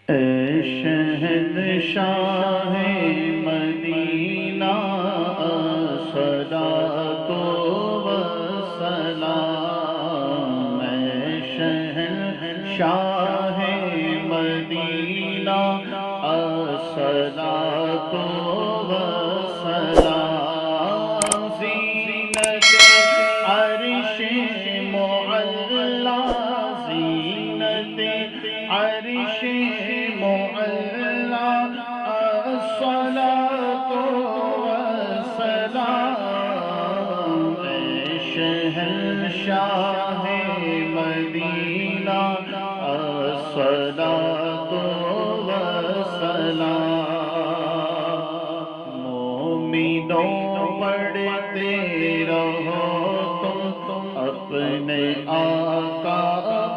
اے شہنشاہ مدینہ الصلاۃ والسلام، اے شہنشاہ مدینہ الصلاۃ والسلام، زینت عرش معلی، زینت عرش معلی، الصلاۃ والسلام، اے شہنشاہ مدینہ الصلاۃ والسلام، مومنوں پڑھتے رہو تم اپنے آقا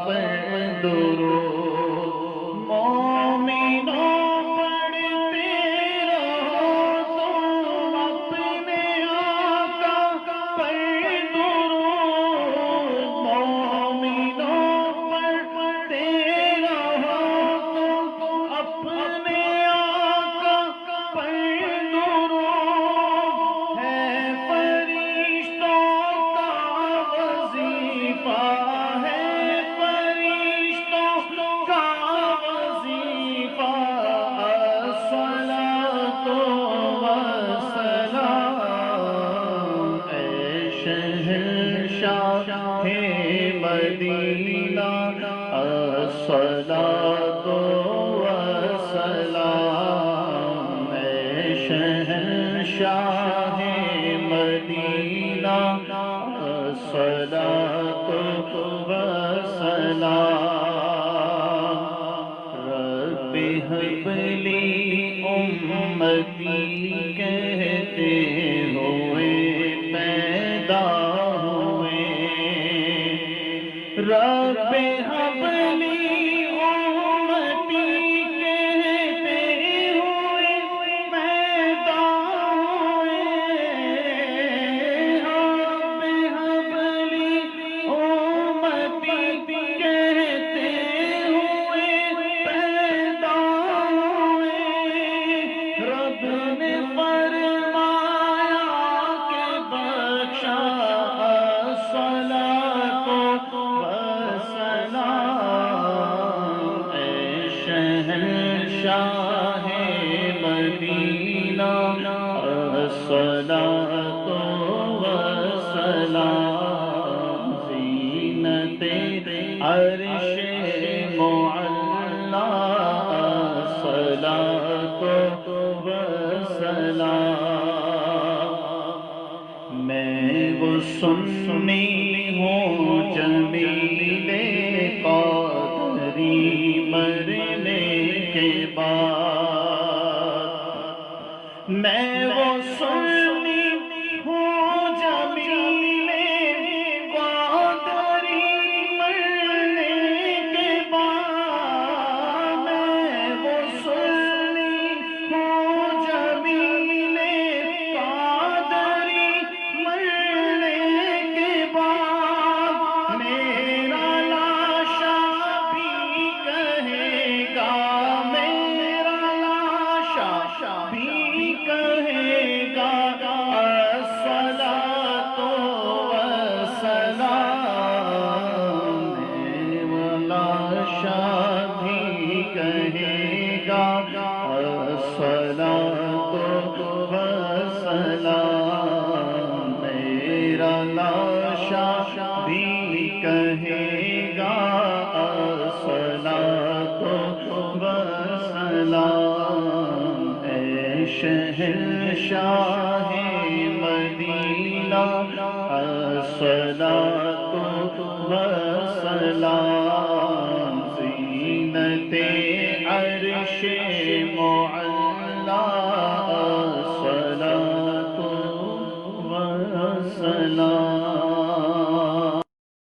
پر درود، مومنوں پڑھتے رہو تم اپنے آقا پر درود، مومنوں پڑھتے رہو تم اپنے آقا پر درود، ہے فرشتوں کا وظیفہ، ہے فرشتوں کا وظیفہ، الصلاۃ والسلام، اے شہنشاہ مدینہ الصلاۃ والسلام، اے شہنشاہ مدینہ الصلاۃ والسلام، رب ہب لی امتی کہتے ہوئے پیدا ہوئے، رب ہب لی امتی کہتے ہوئے پیدا ہوئے، رب ہب لی امتی کہتے ہوئے پیدا ہوئے، رب نے فرمایا کہ بخشا الصلاۃ والسلام، اے شہنشاہ مدینہ الصلاۃ والسلام، زینت عرش معلی، الصلاۃ والسلام، میں وہ سنی ہوں جمیل قادری مرنے کے بعد، میں وہ سنی ہوں جمیل قادری مرنے کے بعد، میں وہ سنی ہوں جمیل قادری مرنے کے بعد، میرا لاشا بھی کہے گا، میرا لاشا بھی کہے گا، الصلاۃ والسلام، میرا لاشا بھی کہے گا، الصلاۃ والسلام، میرا لاشا بھی کہے گا، الصلاۃ والسلام، اے شہنشاہ مدینہ الصلاۃ